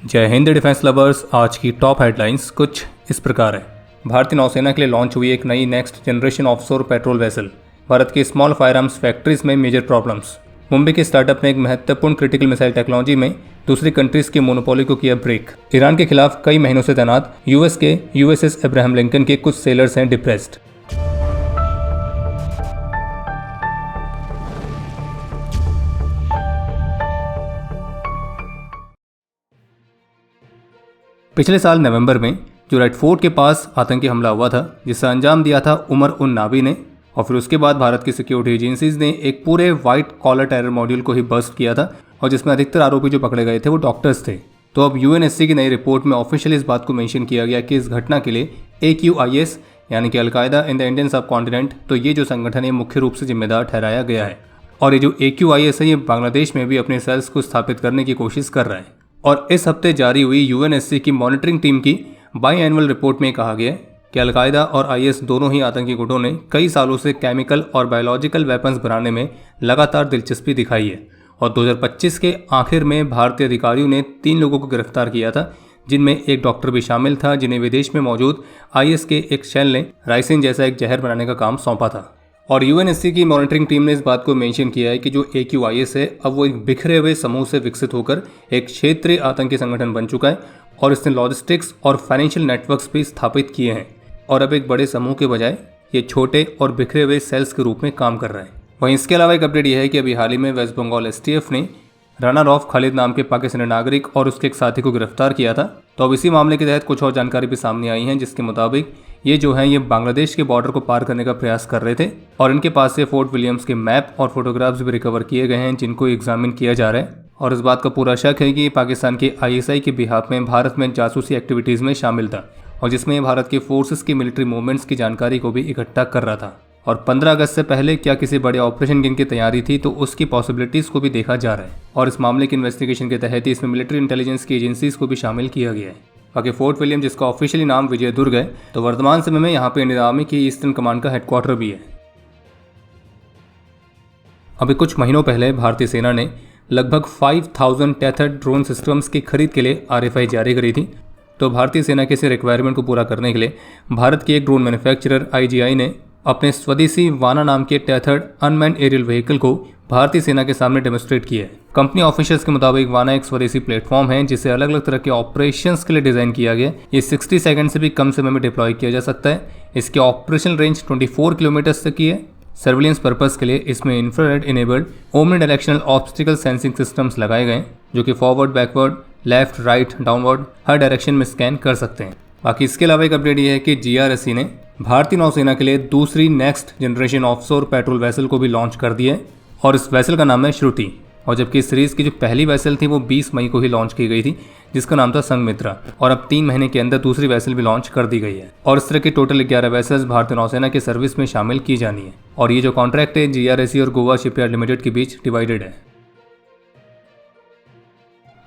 जय Hind defence lovers. आज की टॉप हेडलाइंस कुछ इस प्रकार है। भारतीय नौसेना के लिए लॉन्च हुई एक नई next generation offshore patrol vessel. Bharat की स्मॉल फायर आर्म्स फैक्ट्रीज में मेजर प्रॉब्लम्स। मुंबई के स्टार्टअप ने एक महत्वपूर्ण क्रिटिकल मिसाइल टेक्नोलॉजी में दूसरी कंट्रीज की मोनोपोली को किया ब्रेक। ईरान के खिलाफ कई महीनों से तैनात यूएस के यूएसएस अब्राहम लिंकन के कुछ सेलर्स हैं डिप्रेस्ड। पिछले साल नवंबर में जो रेड फोर्ट के पास आतंकी हमला हुआ था, जिसका अंजाम दिया था उमर उन नावी ने, और फिर उसके बाद भारत की सिक्योरिटी एजेंसीज ने एक पूरे व्हाइट कॉलर टेरर मॉड्यूल को ही बस्ट किया था, और जिसमें अधिकतर आरोपी जो पकड़े गए थे वो डॉक्टर्स थे। तो अब यूएनएससी की नई रिपोर्ट में ऑफिशियली इस बात को मेंशन किया गया कि इस घटना के लिए AQIS यानी कि अलकायदा इन द इंडियन सब कॉन्टिनेंट, तो ये जो संगठन है मुख्य रूप से जिम्मेदार ठहराया गया है। और ये जो AQIS है ये बांग्लादेश में भी अपने सेल्स को स्थापित करने की कोशिश कर रहा है। और इस हफ्ते जारी हुई यूएनएससी की मॉनिटरिंग टीम की बाई एनुअल रिपोर्ट में कहा गया कि अलकायदा और IS दोनों ही आतंकी गुटों ने कई सालों से केमिकल और बायोलॉजिकल वेपन्स बनाने में लगातार दिलचस्पी दिखाई है। और 2025 के आखिर में भारतीय अधिकारियों ने 3 लोगों को गिरफ्तार किया था, जिनमें एक डॉक्टर भी शामिल था, जिन्हें विदेश में मौजूद IS के एक शेल ने राइसिन जैसा एक जहर बनाने का काम सौंपा था। और यूएनएससी की मॉनिटरिंग टीम ने इस बात को मेंशन किया है कि जो AQIS है अब वो एक बिखरे हुए समूह से विकसित होकर एक क्षेत्रीय आतंकी संगठन बन चुका है, और इसने लॉजिस्टिक्स और फाइनेंशियल नेटवर्क्स भी स्थापित किए हैं, और अब एक बड़े समूह के बजाय ये छोटे और बिखरे हुए सेल्स के रूप में काम कर रहा है। वहीं इसके अलावा एक अपडेट यह है कि अभी हाल ही में वेस्ट बंगाल STF ने रनर ऑफ खालिद नाम के पाकिस्तानी नागरिक और उसके एक साथी को गिरफ्तार किया था। तो अब इसी मामले के तहत कुछ और जानकारी भी सामने आई है, जिसके मुताबिक ये जो है ये बांग्लादेश के बॉर्डर को पार करने का प्रयास कर रहे थे, और इनके पास से फोर्ट विलियम्स के मैप और फोटोग्राफ्स भी रिकवर किए गए हैं, जिनको एग्जामिन किया जा रहा है। और इस बात का पूरा शक है कि पाकिस्तान के ISI के बिहाफ में भारत में जासूसी एक्टिविटीज़ में शामिल था, और जिसमें भारत के फोर्सेस की मिलिट्री मूवमेंट्स की जानकारी को भी इकट्ठा कर रहा था। और 15 अगस्त से पहले क्या किसी बड़े ऑपरेशन की तैयारी थी, तो उसकी पॉसिबिलिटीज़ को भी देखा जा रहा है। और इस मामले की इन्वेस्टिगेशन के तहत इसमें मिलिट्री इंटेलिजेंस की एजेंसीज को भी शामिल किया गया है। बाकी फोर्ट विलियम, जिसका ऑफिशियली नाम विजय दुर्ग है, तो वर्तमान समय में यहाँ पे इंडियन आर्मी की ईस्टर्न कमांड का हेडक्वार्टर भी है। अभी कुछ महीनों पहले भारतीय सेना ने लगभग 5000 टेथर्ड ड्रोन सिस्टम्स की खरीद के लिए RFI जारी करी थी। तो भारतीय सेना के इस रिक्वायरमेंट को पूरा करने के लिए भारत के एक ड्रोन मैन्युफैक्चरर IGI ने अपने स्वदेशी वाना नाम के टेथर्ड अनमैन्ड एरियल व्हीकल को भारतीय सेना के सामने डेमोस्ट्रेट किया है। कंपनी ऑफिशियल्स के मुताबिक वाना एक स्वदेशी प्लेटफॉर्म है, जिसे अलग अलग तरह के ऑपरेशंस के लिए डिजाइन किया गया। ये 60 सेकंड से भी कम समय में डिप्लॉय किया जा सकता है। इसकी ऑपरेशनल रेंज 24 किलोमीटर तक की है। सर्विलेंस पर्पस के लिए इसमें infrared enabled omni directional obstacle sensing systems लगाए गए, जो कि forward, backward, left, right, downward हर डायरेक्शन में स्कैन कर सकते हैं। बाकी इसके अलावा एक अपडेट ये है कि GRSE ने भारतीय नौसेना के लिए दूसरी next generation offshore patrol vessel को भी लॉन्च कर दिया है, और इस वेसल का नाम है श्रुति। और जबकि इस सीरीज की जो पहली वेसल थी वो 20 मई को ही लॉन्च की गई थी, जिसका नाम था संघमित्रा। और अब 3 महीने के अंदर दूसरी वेसल भी लॉन्च कर दी गई है, और इस तरह की टोटल 11 वेसल्स भारतीय नौसेना के सर्विस में शामिल की जानी है। और ये जो कॉन्ट्रैक्ट है GRSE और गोवा शिपयार्ड लिमिटेड के बीच डिवाइडेड है।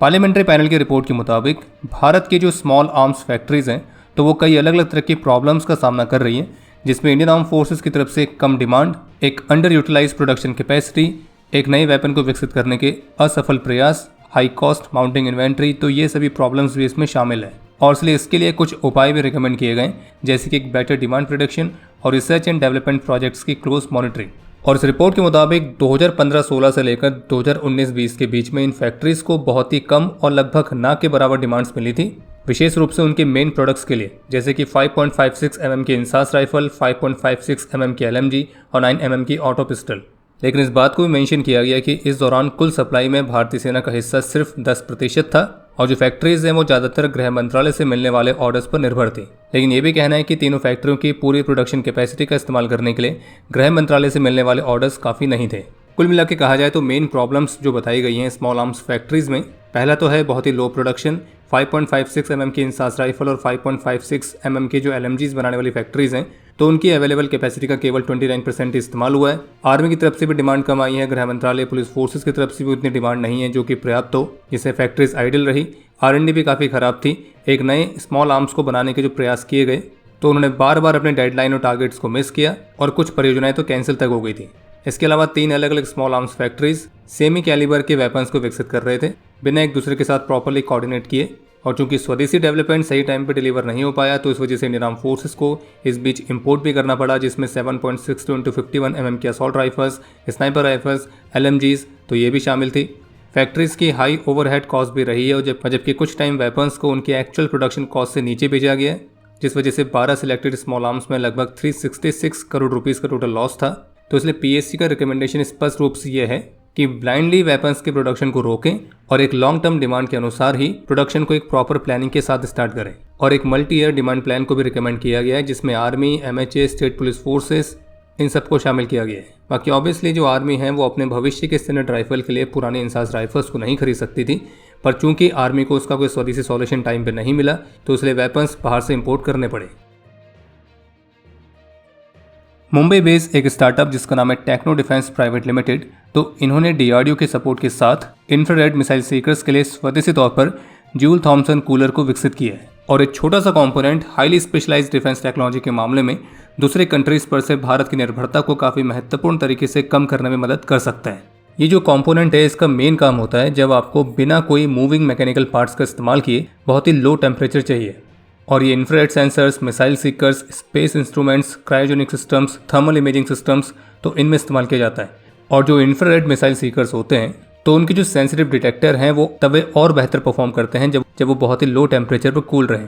पार्लियामेंट्री पैनल की रिपोर्ट के मुताबिक भारत की जो स्मॉल आर्म्स फैक्ट्रीज हैं, तो वो कई अलग अलग तरह की प्रॉब्लम्स का सामना कर रही हैं, जिसमें इंडियन आर्म फोर्सेस की तरफ से कम डिमांड, एक अंडर यूटिलाइज प्रोडक्शन कैपेसिटी, एक नए वेपन को विकसित करने के असफल प्रयास, हाई कॉस्ट माउंटिंग इन्वेंट्री, तो ये सभी प्रॉब्लम्स भी इसमें शामिल है। और इसलिए इसके लिए कुछ उपाय भी रिकमेंड किए गए, जैसे कि एक बेटर डिमांड प्रिडिक्शन और रिसर्च एंड डेवलपमेंट प्रोजेक्ट्स की क्लोज मॉनिटरिंग। और इस रिपोर्ट के मुताबिक 2015-16 से लेकर 2019-20 के बीच में इन फैक्ट्रीज को बहुत ही कम और लगभग ना के बराबर डिमांड्स मिली थी, विशेष रूप से उनके मेन प्रोडक्ट्स के लिए, जैसे कि 5.56 mm की इंसास राइफल, 5.56 mm की LMG और 9 mm की ऑटो पिस्टल। लेकिन इस बात को भी मेंशन किया गया कि इस दौरान कुल सप्लाई में भारतीय सेना का हिस्सा सिर्फ 10% था, और जो फैक्ट्रीज हैं वो ज़्यादातर गृह मंत्रालय से मिलने वाले ऑर्डर्स पर निर्भर थी। लेकिन ये भी कहना है कि तीनों फैक्ट्रियों की पूरी प्रोडक्शन कैपेसिटी का इस्तेमाल करने के लिए गृह मंत्रालय से मिलने वाले ऑर्डर्स काफ़ी नहीं थे। कुल मिला के कहा जाए तो मेन प्रॉब्लम्स जो बताई गई हैं स्मॉल आर्म्स फैक्ट्रीज में, पहला तो है बहुत ही लो प्रोडक्शन। 5.56 mm की इंसास राइफल और 5.56 mm की जो LMGs बनाने वाली फैक्ट्रीज हैं, तो उनकी अवेलेबल कैपेसिटी का केवल 29% इस्तेमाल हुआ है। आर्मी की तरफ से भी डिमांड कम आई है, गृह मंत्रालय, पुलिस फोर्सेस की तरफ से भी उतनी डिमांड नहीं है जो कि पर्याप्त हो, जिससे फैक्ट्रीज आइडल रही। R&D भी काफ़ी ख़राब थी। एक नए स्मॉल आर्म्स को बनाने के जो प्रयास किए गए, तो उन्होंने बार बार अपने डेडलाइन और टारगेट्स को मिस किया, और कुछ परियोजनाएं तो कैंसिल तक हो गई थी। इसके अलावा 3 अलग अलग small arms factories semi calibre के वेपन्स को विकसित कर रहे थे, बिना एक दूसरे के साथ प्रॉपर्ली कोऑर्डिनेट किए। और चूंकि स्वदेशी डेवलपमेंट सही टाइम पे डिलीवर नहीं हो पाया तो इस वजह से इंडियन आर्म फोर्सेस को इस बीच इंपोर्ट भी करना पड़ा, जिसमें 7.62 × 51 mm की assault rifles, sniper rifles, LMGs तो ये भी शामिल थी। फैक्ट्रीज की हाई ओवरहेड कॉस्ट भी रही है और जबकि कुछ टाइम वेपन्स को उनकी एक्चुअल प्रोडक्शन कॉस्ट से नीचे भेजा गया, जिस वजह से 12 सिलेक्टेड स्मॉल आर्म्स में लगभग 366 करोड़ रुपीस का टोटल लॉस था। तो इसलिए PSC का रिकमेंडेशन स्पष्ट रूप से यह है कि ब्लाइंडली वेपन्स के प्रोडक्शन को रोकें और एक लॉन्ग टर्म डिमांड के अनुसार ही प्रोडक्शन को एक प्रॉपर प्लानिंग के साथ स्टार्ट करें। और एक मल्टी ईयर डिमांड प्लान को भी रिकमेंड किया गया है, जिसमें army, MHA, state police forces in सबको शामिल किया गया है। बाकी ऑब्वियसली जो आर्मी है वो अपने भविष्य के स्टैंडर्ड राइफल के लिए पुराने इंसास राइफल्स को नहीं खरीद सकती थी, पर चूंकि आर्मी को उसका कोई स्वदेशी सॉल्यूशन टाइम पे नहीं मिला तो इसलिए वेपन्स बाहर से इंपोर्ट करने पड़े। मुंबई बेस्ड एक स्टार्टअप जिसका नाम है टेक्नो डिफेंस प्राइवेट लिमिटेड, तो इन्होंने DRDO के सपोर्ट के साथ इंफ्रारेड मिसाइल सीकर्स के लिए स्वदेशी तौर पर जूल थॉमसन कूलर को विकसित किया है। और एक छोटा सा component highly specialised defence technology के मामले में दूसरे कंट्रीज पर से भारत की निर्भरता को काफ़ी महत्वपूर्ण तरीके से कम करने में मदद कर सकता है। ये जो कंपोनेंट है इसका मेन काम होता है जब आपको बिना कोई मूविंग मैकेनिकल पार्ट्स का इस्तेमाल किए बहुत ही लो टेम्परेचर चाहिए, और ये infrared sensors, missile seekers, space instruments, cryogenic systems, thermal imaging systems तो इनमें इस्तेमाल किया जाता है। और जो इंफ्रारेड मिसाइल सीकर्स होते हैं तो उनके जो सेंसिटिव डिटेक्टर हैं वो तब और बेहतर परफॉर्म करते हैं जब वो बहुत ही लो टेम्परेचर पर कूल रहें।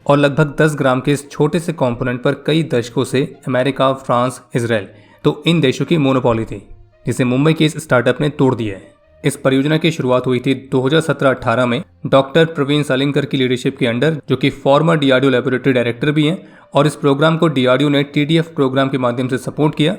और लगभग 10 ग्राम के इस छोटे से कंपोनेंट पर कई दशकों से अमेरिका, फ्रांस, इजराइल तो इन देशों की मोनोपोली थी, जिसे मुंबई के इस स्टार्टअप ने तोड़ दिया है। इस परियोजना की शुरुआत हुई थी 2017-18 में डॉक्टर प्रवीण सालिंकर की लीडरशिप के अंडर, जो कि फॉर्मर DRDO लेबोरेटरी डायरेक्टर भी हैं, और इस प्रोग्राम को DRDO ने TDF प्रोग्राम के माध्यम से सपोर्ट किया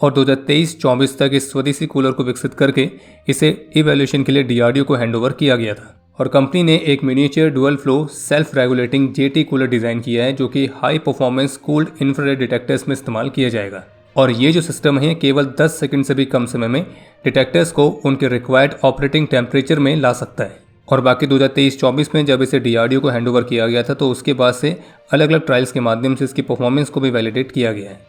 और 2023-24 तक इस स्वदेशी कूलर को विकसित करके इसे इवैल्यूएशन के लिए DRDO को हैंडओवर किया गया था। और कंपनी ने एक miniature dual flow self regulating JT cooler design किया है, जो कि high performance cooled infrared detectors में इस्तेमाल किया जाएगा। और ये जो सिस्टम है केवल 10 सेकंड से भी कम समय में डिटेक्टर्स को उनके रिक्वायर्ड ऑपरेटिंग टेम्परेचर में ला सकता है। और बाकी 2023-24 में जब इसे DRDO को हैंडओवर किया गया था तो उसके बाद से अलग अलग ट्रायल्स के माध्यम से इसकी परफॉर्मेंस को भी वैलिडेट किया गया है।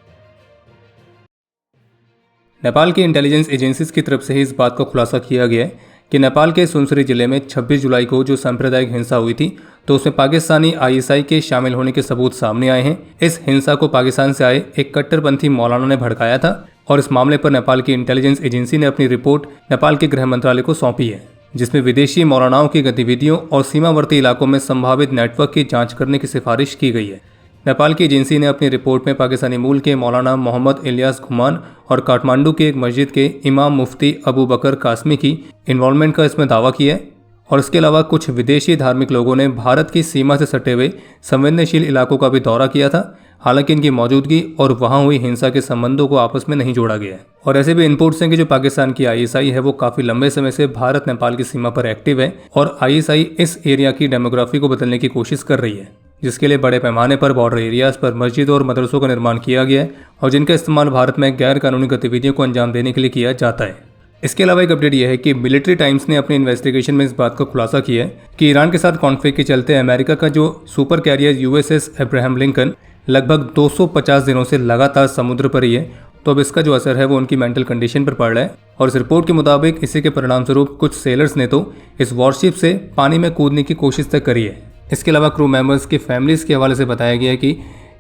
नेपाल की इंटेलिजेंस एजेंसीज की तरफ से ही इस बात का खुलासा किया गया है कि नेपाल के सुनसरी जिले में 26 जुलाई को जो सांप्रदायिक हिंसा हुई थी तो उसमें पाकिस्तानी ISI के शामिल होने के सबूत सामने आए हैं। इस हिंसा को पाकिस्तान से आए एक कट्टरपंथी मौलाना ने भड़काया था और इस मामले पर नेपाल की इंटेलिजेंस एजेंसी ने अपनी रिपोर्ट नेपाल के गृह मंत्रालय को सौंपी है, जिसमें विदेशी मौलानाओं की गतिविधियों और सीमावर्ती इलाकों में संभावित नेटवर्क की जांच करने की सिफारिश की गई है। नेपाल की एजेंसी ने अपनी रिपोर्ट में पाकिस्तानी मूल के मौलाना मोहम्मद इलियास घुमान और काठमांडू के एक मस्जिद के इमाम मुफ्ती अबू बकर कासमी की इन्वॉल्वमेंट का इसमें दावा किया है। और इसके अलावा कुछ विदेशी धार्मिक लोगों ने भारत की सीमा से सटे हुए संवेदनशील इलाकों का भी दौरा किया था, हालांकि इनकी मौजूदगी और वहां हुई हिंसा के संबंधों को आपस में नहीं जोड़ा गया है। और ऐसे भी इनपुट्स हैं कि जो पाकिस्तान की ISI है वो काफ़ी लंबे समय से भारत नेपाल की सीमा पर एक्टिव है और ISI इस एरिया की डेमोग्राफी को बदलने की कोशिश कर रही है, जिसके लिए बड़े पैमाने पर बॉर्डर एरियाज पर मस्जिद और मदरसों का निर्माण किया गया है और जिनका इस्तेमाल भारत में गैर कानूनी गतिविधियों को अंजाम देने के लिए किया जाता है। इसके अलावा एक अपडेट यह है कि मिलिट्री टाइम्स ने अपनी इन्वेस्टिगेशन में इस बात का खुलासा किया है कि ईरान के साथ कॉन्फ्लिक्ट के चलते अमेरिका का जो super carrier USS Abraham Lincoln लगभग 250 दिनों से लगातार समुद्र पर ही है, तो अब इसका जो असर है वो उनकी मेंटल कंडीशन पर पड़ रहा है। और इस रिपोर्ट के मुताबिक इसी के परिणाम स्वरूप कुछ सेलर्स ने तो इस वॉरशिप से पानी में कूदने की कोशिश तक करी है। इसके अलावा क्रू मेंबर्स की फैमिलीज़ के हवाले से बताया गया है कि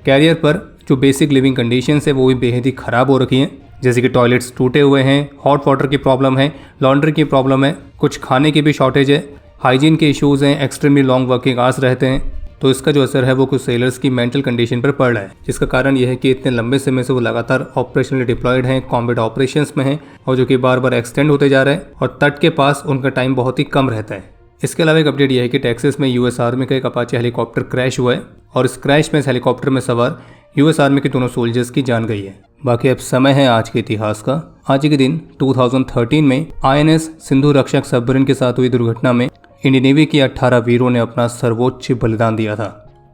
कैरियर पर जो बेसिक लिविंग कंडीशंस है वो भी बेहद ही ख़राब हो रखी हैं, जैसे कि टॉयलेट्स टूटे हुए हैं, हॉट वाटर की प्रॉब्लम है, लॉन्ड्री की प्रॉब्लम है, कुछ खाने की भी शॉर्टेज है, हाइजीन के इश्यूज़ हैं, एक्सट्रीमली लॉन्ग वर्किंग आवर्स रहते हैं। तो इसका जो असर है वो कुछ सेलर्स की मेंटल कंडीशन पर पड़ रहा है, जिसका कारण यह है कि इतने लंबे समय से वो लगातार ऑपरेशनली डिप्लॉयड हैं, कॉम्बैट ऑपरेशंस में हैं और जो कि बार बार एक्सटेंड होते जा रहा है और तट के पास उनका टाइम बहुत ही कम रहता है। इसके अलावा एक अपडेट यह है कि टेक्सास में US आर्मी का एक अपाचे हेलीकॉप्टर क्रैश हुआ है और इस क्रैश में इस हेलीकॉप्टर में सवार US आर्मी के दोनों सोल्जर्स की जान गई है। बाकी अब समय है आज के इतिहास का। आज के दिन 2013 में INS सिंधु रक्षक सबमरीन के साथ हुई दुर्घटना में इंडियन नेवी के 18 वीरों ने अपना सर्वोच्च बलिदान दिया था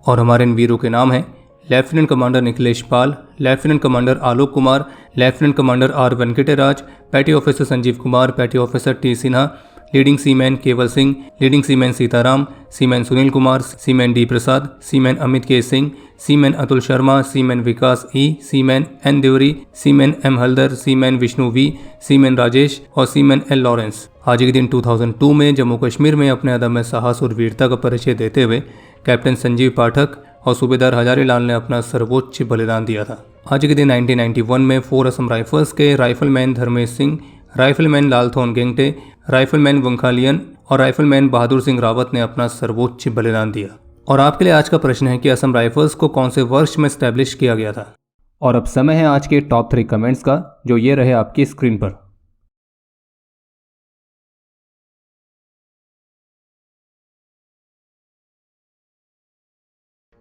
और हमारे इन वीरों के नाम हैं lieutenant commander Nikhilesh Pal, lieutenant commander Alok Kumar, lieutenant commander R Venkateraj, petty officer Sanjeev Kumar, petty officer T Sinha, leading seaman Kewal Singh, leading seaman Sitaram, seaman Sunil Kumar, seaman D Prasad, seaman Amit K Singh, seaman Atul Sharma, seaman Vikas E, seaman N Deori, seaman M Haldar, seaman Vishnu V, seaman Rajesh और seaman L Lawrence. आज के दिन 2002 में जम्मू कश्मीर में अपने अदम्य साहस और वीरता का परिचय देते हुए कैप्टन संजीव पाठक और सूबेदार हजारी लाल ने अपना सर्वोच्च बलिदान दिया था। आज के दिन 1991 में 4 असम राइफल्स के rifleman Dharmesh Singh, rifleman Lalthon Gangte, rifleman Vankhalian और राइफलमैन बहादुर सिंह रावत ने अपना सर्वोच्च बलिदान दिया। और आपके लिए आज का प्रश्न है कि असम राइफल्स को कौन से वर्ष में स्टैब्लिश किया गया था। और अब समय है आज के टॉप 3 कमेंट्स का, जो ये रहे आपकी स्क्रीन पर।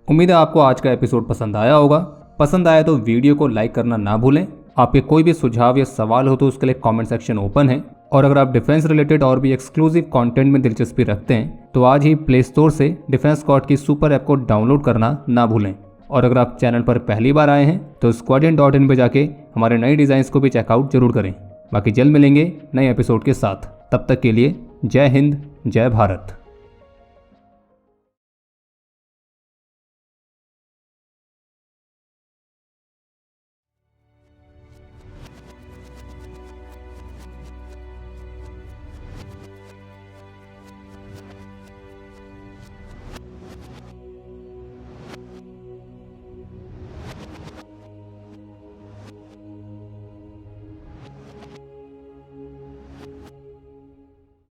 उम्मीद है आपको आज का एपिसोड पसंद आया होगा। पसंद आया तो वीडियो को लाइक करना ना भूलें। आपके कोई भी सुझाव या सवाल हो तो उसके लिए कमेंट सेक्शन ओपन है। और अगर आप डिफेंस रिलेटेड और भी एक्सक्लूसिव कंटेंट में दिलचस्पी रखते हैं तो आज ही प्ले स्टोर से डिफेंस स्क्वाड की सुपर ऐप को डाउनलोड करना ना भूलें। और अगर आप चैनल पर पहली बार आए हैं तो squadron.in पे जाके हमारे नए डिज़ाइंस को भी चेकआउट जरूर करें। बाकी जल्द मिलेंगे नए एपिसोड के साथ। तब तक के लिए जय हिंद, जय भारत।